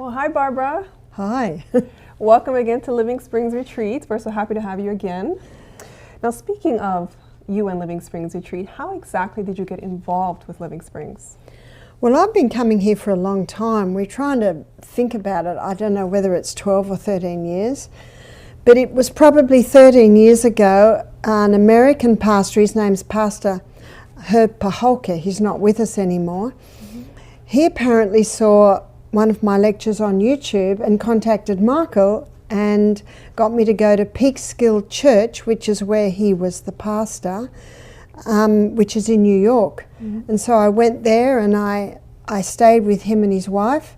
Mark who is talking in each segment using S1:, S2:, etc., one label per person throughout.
S1: Well, hi, Barbara.
S2: Hi.
S1: Welcome again to Living Springs Retreat. We're so happy to have you again. Now, speaking of you and Living Springs Retreat, how exactly did you get involved with Living Springs?
S2: Well, I've been coming here for a long time. We're trying to think about it. I don't know whether it's 12 or 13 years, but it was probably 13 years ago. An American pastor, his name's Pastor Herb Paholka, he's not with us anymore. He apparently saw one of my lectures on YouTube and contacted Michael and got me to go to Peekskill Church, which is where he was the pastor, which is in New York. And so I went there and I stayed with him and his wife.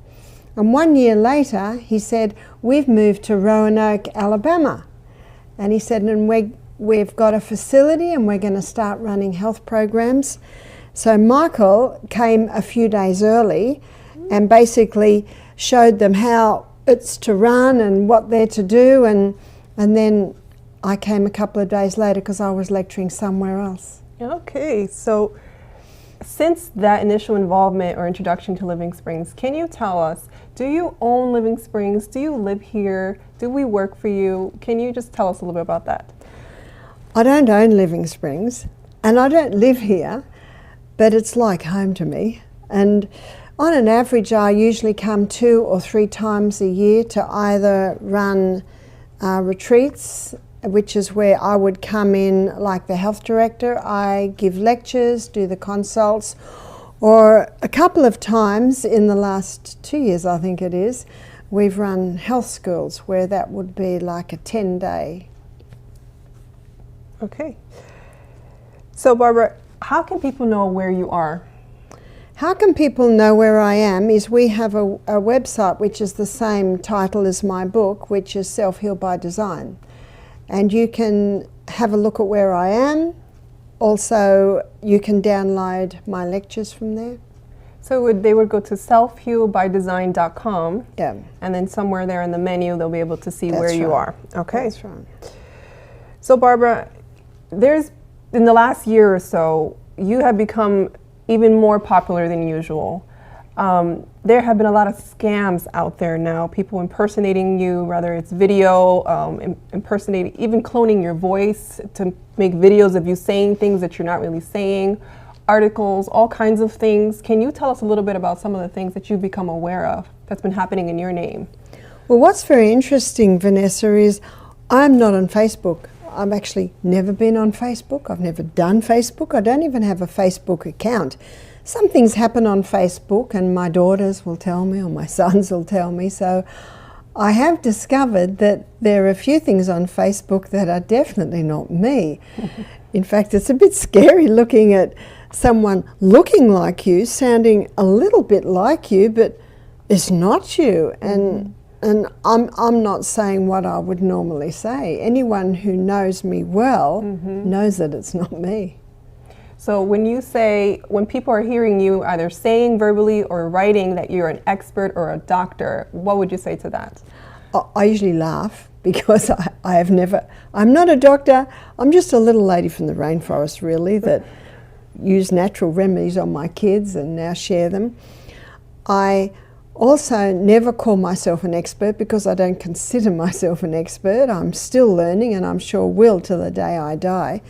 S2: And 1 year later, he said, we've moved to Roanoke, Alabama. And he said, and we've got a facility and we're going to start running health programs. So Michael came a few days early and basically showed them how it's to run and what they're to do, and then I came a couple of days later because I was lecturing somewhere else.
S1: Okay, so since that initial involvement or introduction to Living Springs, can you tell us, do you own Living Springs? Do you live here? Do we work for you? Can you just tell us a little bit about that?
S2: I don't own Living Springs and I don't live here, but it's like home to me. And on an average, I usually come 2 or 3 times a year to either run retreats, which is where I would come in like the health director. I give lectures, do the consults, or a couple of times in the last 2 years, I think it is, we've run health schools where that would be like a 10-day.
S1: Okay. So Barbara, how can people know where you are?
S2: How can people know where I am is we have a website which is the same title as my book, which is Self-Heal by Design. And you can have a look at where I am. Also, you can download my lectures from there.
S1: So they would go to selfhealbydesign.com,
S2: Yeah.
S1: and then somewhere there in the menu they'll be able to see where you are. Okay.
S2: That's right.
S1: So Barbara, in the last year or so, you have become even more popular than usual. There have been a lot of scams out there now, people impersonating you, whether it's video, impersonating, even cloning your voice to make videos of you saying things that you're not really saying, articles, all kinds of things. Can you tell us a little bit about some of the things that you've become aware of that's been happening in your name?
S2: Well, what's very interesting, Vanessa, is I'm not on Facebook. I've actually never been on Facebook. I've never done Facebook. I don't even have a Facebook account. Some things happen on Facebook and my daughters will tell me or my sons will tell me. So I have discovered that there are a few things on Facebook that are definitely not me. In fact, it's a bit scary looking at someone looking like you, sounding a little bit like you, but it's not you. And I'm not saying what I would normally say. Anyone who knows me well knows that it's not me.
S1: So when people are hearing you either saying verbally or writing that you're an expert or a doctor, what would you say to that?
S2: I usually laugh because I'm not a doctor. I'm just a little lady from the rainforest, really, that use natural remedies on my kids and now share them. I also never call myself an expert because I don't consider myself an expert. I'm still learning and I'm sure will till the day I die.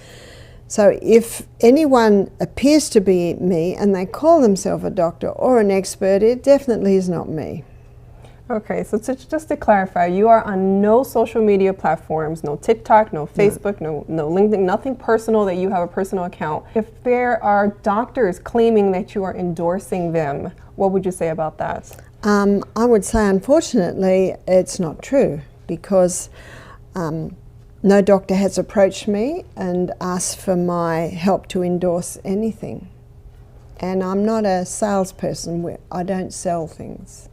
S2: So if anyone appears to be me and they call themselves a doctor or an expert, it definitely is not me.
S1: Okay, so just to clarify, you are on no social media platforms, no TikTok, no Facebook, no LinkedIn, nothing personal that you have a personal account. If there are doctors claiming that you are endorsing them, what would you say about that?
S2: I would say, unfortunately, it's not true because no doctor has approached me and asked for my help to endorse anything. And I'm not a salesperson. I don't sell things.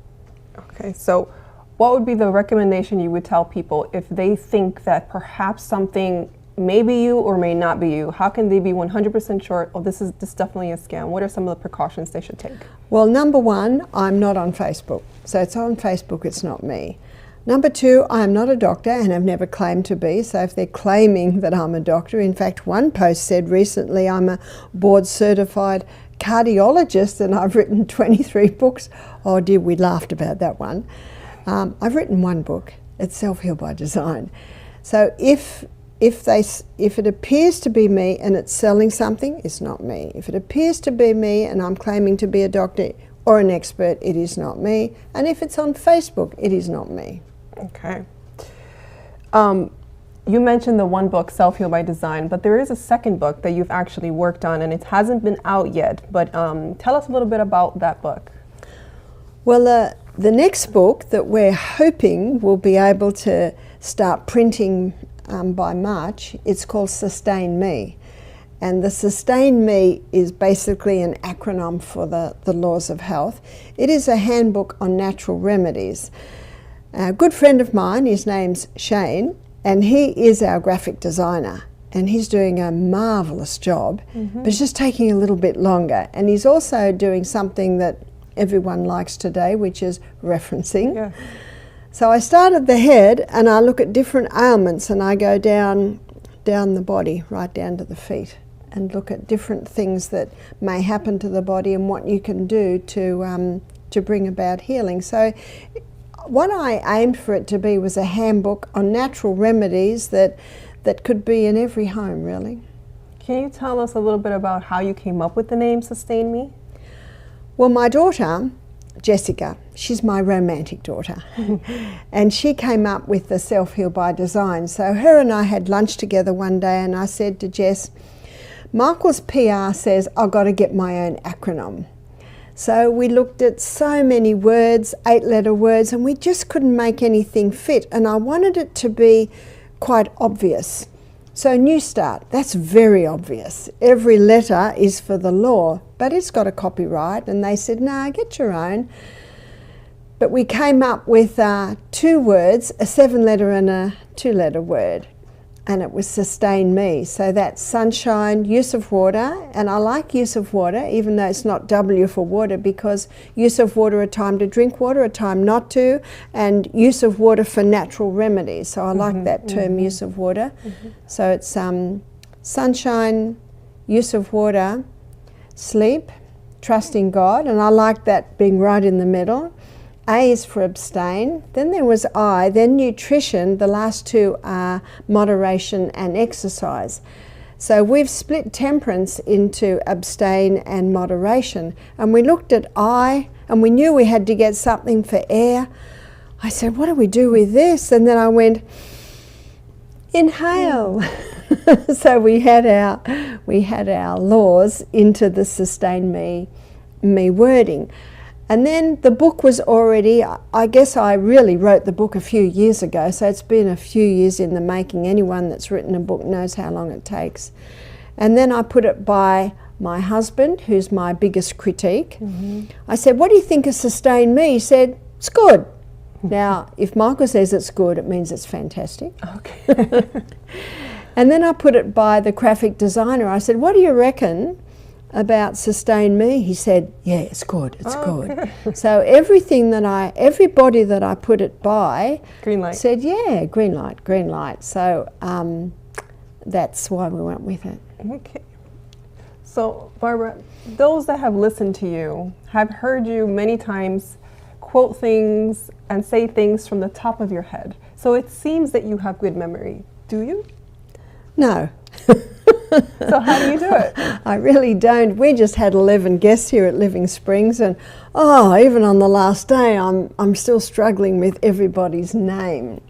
S1: Okay, so what would be the recommendation you would tell people if they think that perhaps something may be you or may not be you? How can they be 100% sure, oh, this is definitely a scam? What are some of the precautions they should take?
S2: Well, number one, I'm not on Facebook. So it's on Facebook, it's not me. Number 2, I am not a doctor and have never claimed to be, so if they're claiming that I'm a doctor, in fact one post said recently I'm a board certified cardiologist and I've written 23 books. Oh dear, we laughed about that one. I've written one book, it's Self-Heal by Design. So if it appears to be me and it's selling something, it's not me. If it appears to be me and I'm claiming to be a doctor or an expert, it is not me. And if it's on Facebook, it is not me.
S1: Okay. You mentioned the one book, Self-Heal by Design, but there is a second book that you've actually worked on and it hasn't been out yet, but tell us a little bit about that book.
S2: Well, the next book that we're hoping will be able to start printing by March, it's called Sustain Me. And the Sustain Me is basically an acronym for the laws of health. It is a handbook on natural remedies. A good friend of mine, his name's Shane, and he is our graphic designer. And he's doing a marvellous job, but it's just taking a little bit longer. And he's also doing something that everyone likes today, which is referencing. Yeah. So I start at the head and I look at different ailments and I go down the body, right down to the feet, and look at different things that may happen to the body and what you can do to bring about healing. So what I aimed for it to be was a handbook on natural remedies that could be in every home, really.
S1: Can you tell us a little bit about how you came up with the name Sustain Me?
S2: Well, my daughter, Jessica, she's my romantic daughter, and she came up with the Self-Heal by Design. So her and I had lunch together one day and I said to Jess, Michael's PR says I've got to get my own acronym. So we looked at so many words, 8-letter words, and we just couldn't make anything fit. And I wanted it to be quite obvious. So New Start, that's very obvious. Every letter is for the law, but it's got a copyright. And they said, no, get your own. But we came up with 2 words, a 7-letter and a 2-letter word. And it was Sustain Me. So that's sunshine, use of water, and I like use of water, even though it's not W for water, because use of water, a time to drink water, a time not to, and use of water for natural remedies. So I like that term, use of water. So it's sunshine, use of water, sleep, trust in God, and I like that being right in the middle. A is for abstain, then there was I, then nutrition, the last 2 are moderation and exercise. So we've split temperance into abstain and moderation, and we looked at I, and we knew we had to get something for air. I said, what do we do with this? And then I went, inhale. So we had our laws into the Sustain Me wording. And then the book was already, I guess I really wrote the book a few years ago, so it's been a few years in the making. Anyone that's written a book knows how long it takes. And then I put it by my husband, who's my biggest critique. I said, what do you think of Sustain Me? He said, it's good. Now, if Michael says it's good, it means it's fantastic. Okay. And then I put it by the graphic designer. I said, what do you reckon about Sustain Me? He said, yeah, it's good, it's good. So everybody that I put it by
S1: green light.
S2: Said, yeah, green light, green light. So that's why we went with it.
S1: Okay. So Barbara, those that have listened to you have heard you many times quote things and say things from the top of your head. So it seems that you have good memory. Do you?
S2: No.
S1: So how do you do it?
S2: I really don't. We just had 11 guests here at Living Springs, and even on the last day I'm still struggling with everybody's name.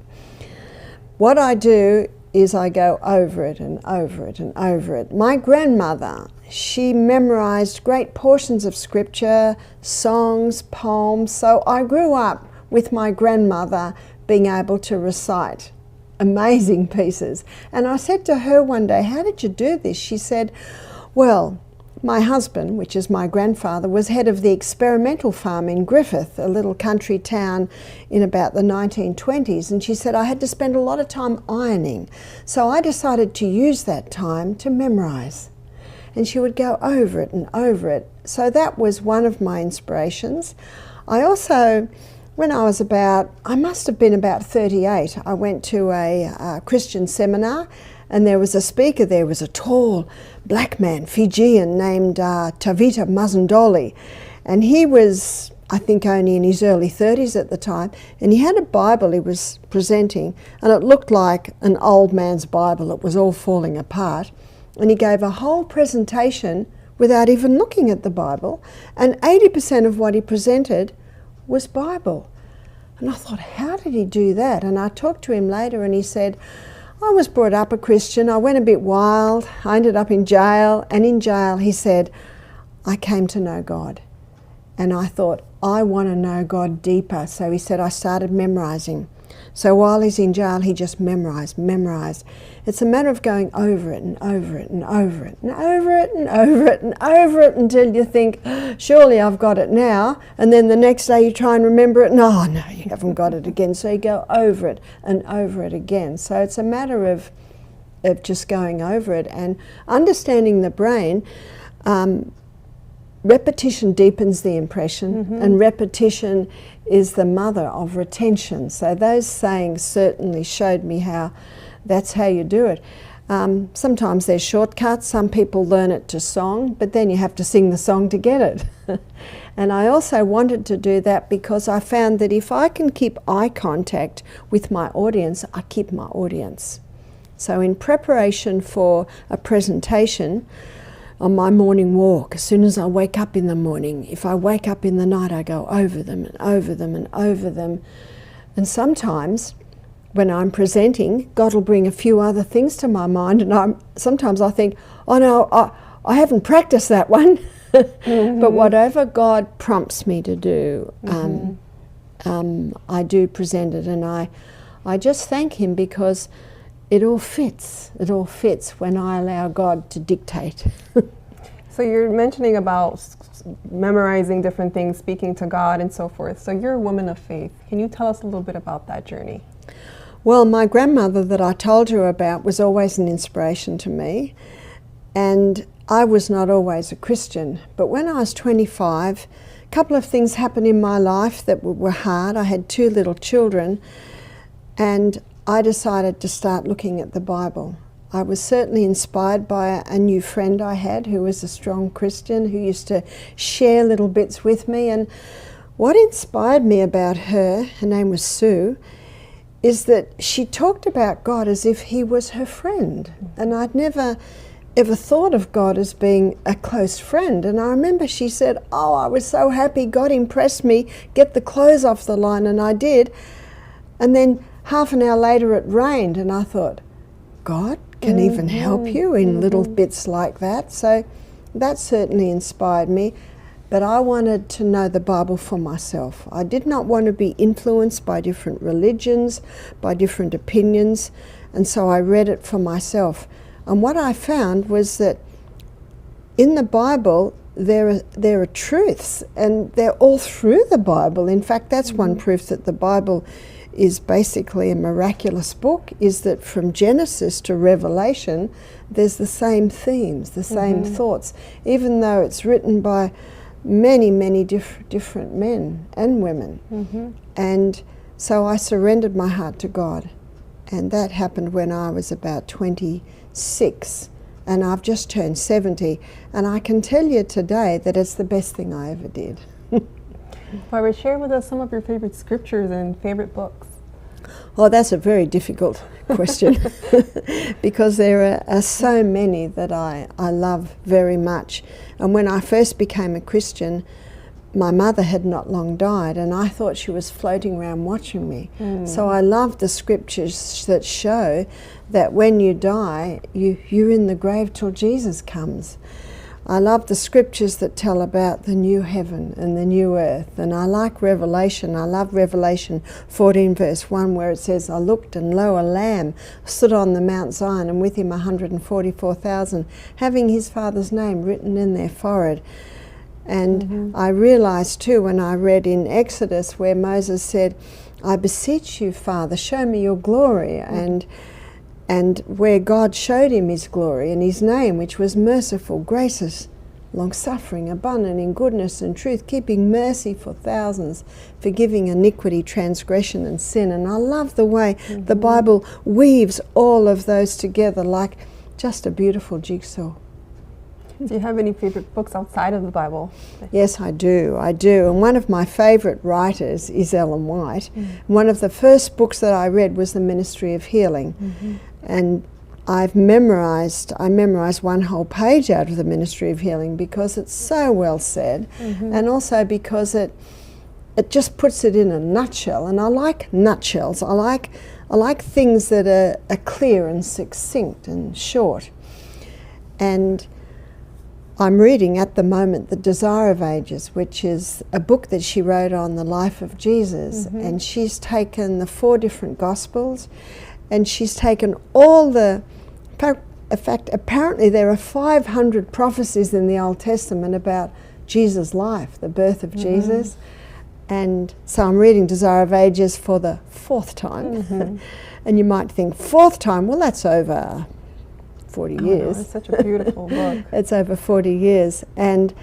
S2: What I do is I go over it and over it and over it. My grandmother, she memorized great portions of scripture, songs, poems, so I grew up with my grandmother being able to recite amazing pieces. And I said to her one day, how did you do this? She said, well, my husband, which is my grandfather, was head of the experimental farm in Griffith, a little country town in about the 1920s. And she said, I had to spend a lot of time ironing. So I decided to use that time to memorize. And she would go over it and over it. So that was one of my inspirations. I also When I was I must have been about 38, I went to a Christian seminar, and there was a speaker there, was a tall black man, Fijian, named Tavita Mazandoli. And he was, I think, only in his early 30s at the time, and he had a Bible he was presenting, and it looked like an old man's Bible. It was all falling apart. And he gave a whole presentation without even looking at the Bible, and 80% of what he presented was Bible. And I thought, how did he do that? And I talked to him later, and he said, I was brought up a Christian, I went a bit wild, I ended up in jail, and in jail he said, I came to know God. And I thought, I want to know God deeper. So he said, I started memorizing. So while he's in jail, he just memorized. It's a matter of going over it and over it and over it and over it and over it and over it until you think, surely I've got it now. And then the next day you try and remember it, and oh no, you haven't got it again. So you go over it and over it again. So it's a matter of just going over it and understanding the brain. Repetition deepens the impression, and repetition is the mother of retention. So those sayings certainly showed me how that's how you do it. Sometimes there's shortcuts. Some people learn it to song, but then you have to sing the song to get it. And I also wanted to do that because I found that if I can keep eye contact with my audience, I keep my audience. So in preparation for a presentation, on my morning walk, as soon as I wake up in the morning, if I wake up in the night, I go over them and over them and over them. And sometimes when I'm presenting, God will bring a few other things to my mind, and sometimes I think, oh no, I haven't practiced that one. But whatever God prompts me to do, I do present it, and I just thank Him because it all fits. It all fits when I allow God to dictate.
S1: So you're mentioning about memorizing different things, speaking to God and so forth. So you're a woman of faith. Can you tell us a little bit about that journey?
S2: Well, my grandmother that I told you about was always an inspiration to me. And I was not always a Christian. But when I was 25, a couple of things happened in my life that were hard. I had 2 little children, and I decided to start looking at the Bible. I was certainly inspired by a new friend I had who was a strong Christian, who used to share little bits with me. And what inspired me about her name was Sue, is that she talked about God as if He was her friend. And I'd never ever thought of God as being a close friend. And I remember she said, oh, I was so happy, God impressed me, get the clothes off the line, and I did. And then half an hour later it rained, and I thought, God can even help you in little bits like that. So that certainly inspired me. But I wanted to know the Bible for myself. I did not want to be influenced by different religions, by different opinions, and so I read it for myself. And what I found was that in the Bible there are truths, and they're all through the Bible. In fact, that's one proof that the Bible is basically a miraculous book, is that from Genesis to Revelation there's the same themes, the same thoughts, even though it's written by many different men and women. And so I surrendered my heart to God, and that happened when I was about 26, and I've just turned 70, and I can tell you today that it's the best thing I ever did.
S1: Barbara, share with us some of your favorite scriptures and favorite books.
S2: Oh, that's a very difficult question because there are so many that I love very much. And when I first became a Christian, my mother had not long died, and I thought she was floating around watching me. So I love the scriptures that show that when you die, you're in the grave till Jesus comes. I love the scriptures that tell about the new heaven and the new earth, and I like Revelation. I love Revelation 14 verse 1 where it says, I looked, and lo, a lamb stood on the Mount Zion, and with him 144,000, having his Father's name written in their forehead. And I realized too when I read in Exodus where Moses said, I beseech you, Father, show me your glory, and where God showed him his glory and his name, which was merciful, gracious, long-suffering, abundant in goodness and truth, keeping mercy for thousands, forgiving iniquity, transgression and sin. And I love the way the Bible weaves all of those together like just a beautiful jigsaw.
S1: Do you have any favorite books outside of the Bible?
S2: Yes, I do. And one of my favourite writers is Ellen White. One of the first books that I read was The Ministry of Healing. And I memorised one whole page out of The Ministry of Healing because it's so well said, and also because it just puts it in a nutshell. And I like nutshells. I like things that are clear and succinct and short. And I'm reading at the moment The Desire of Ages, which is a book that she wrote on the life of Jesus. And she's taken the 4 different Gospels, and she's taken all the... In fact, apparently there are 500 prophecies in the Old Testament about Jesus' life, the birth of Jesus. And so I'm reading Desire of Ages for the 4th time. And you might think, 4th time? Well, that's over 40 years.
S1: It's such a beautiful book.
S2: It's over 40 years. And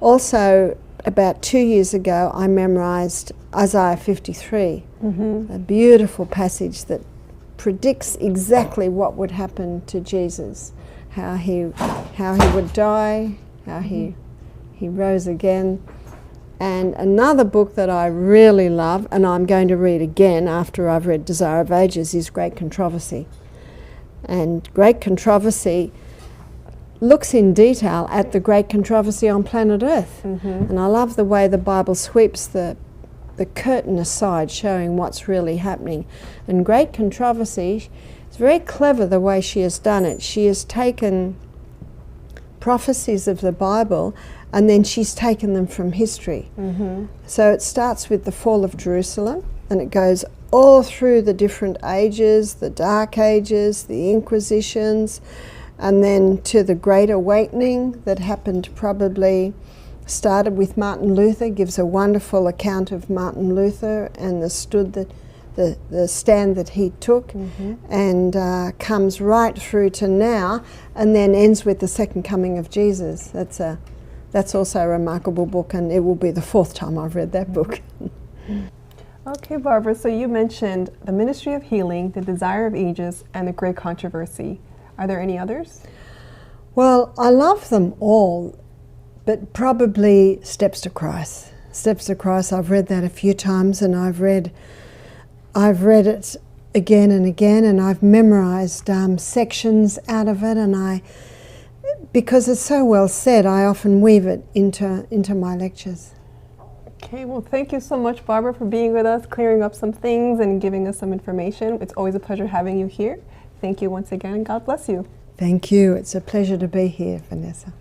S2: also, about 2 years ago, I memorised Isaiah 53, a beautiful passage that predicts exactly what would happen to Jesus, how he would die, how he rose again. And another book that I really love, and I'm going to read again after I've read Desire of Ages, is Great Controversy. And Great Controversy looks in detail at the great controversy on planet Earth. And I love the way the Bible sweeps the curtain aside, showing what's really happening. And Great Controversy, it's very clever the way she has done it. She has taken prophecies of the Bible and then she's taken them from history. So it starts with the fall of Jerusalem and it goes all through the different ages, the Dark Ages, the Inquisitions, and then to the Great Awakening that happened started with Martin Luther, gives a wonderful account of Martin Luther and the stand that he took, and comes right through to now, and then ends with the second coming of Jesus. That's also a remarkable book, and it will be the 4th time I've read that book.
S1: Okay, Barbara, so you mentioned The Ministry of Healing, The Desire of Ages, and The Great Controversy. Are there any others?
S2: Well, I love them all, but probably Steps to Christ. Steps to Christ, I've read that a few times, and I've read it again and again, and I've memorised sections out of it, and because it's so well said, I often weave it into my lectures.
S1: Okay, well, thank you so much, Barbara, for being with us, clearing up some things and giving us some information. It's always a pleasure having you here. Thank you once again, and God bless you.
S2: Thank you. It's a pleasure to be here, Vanessa.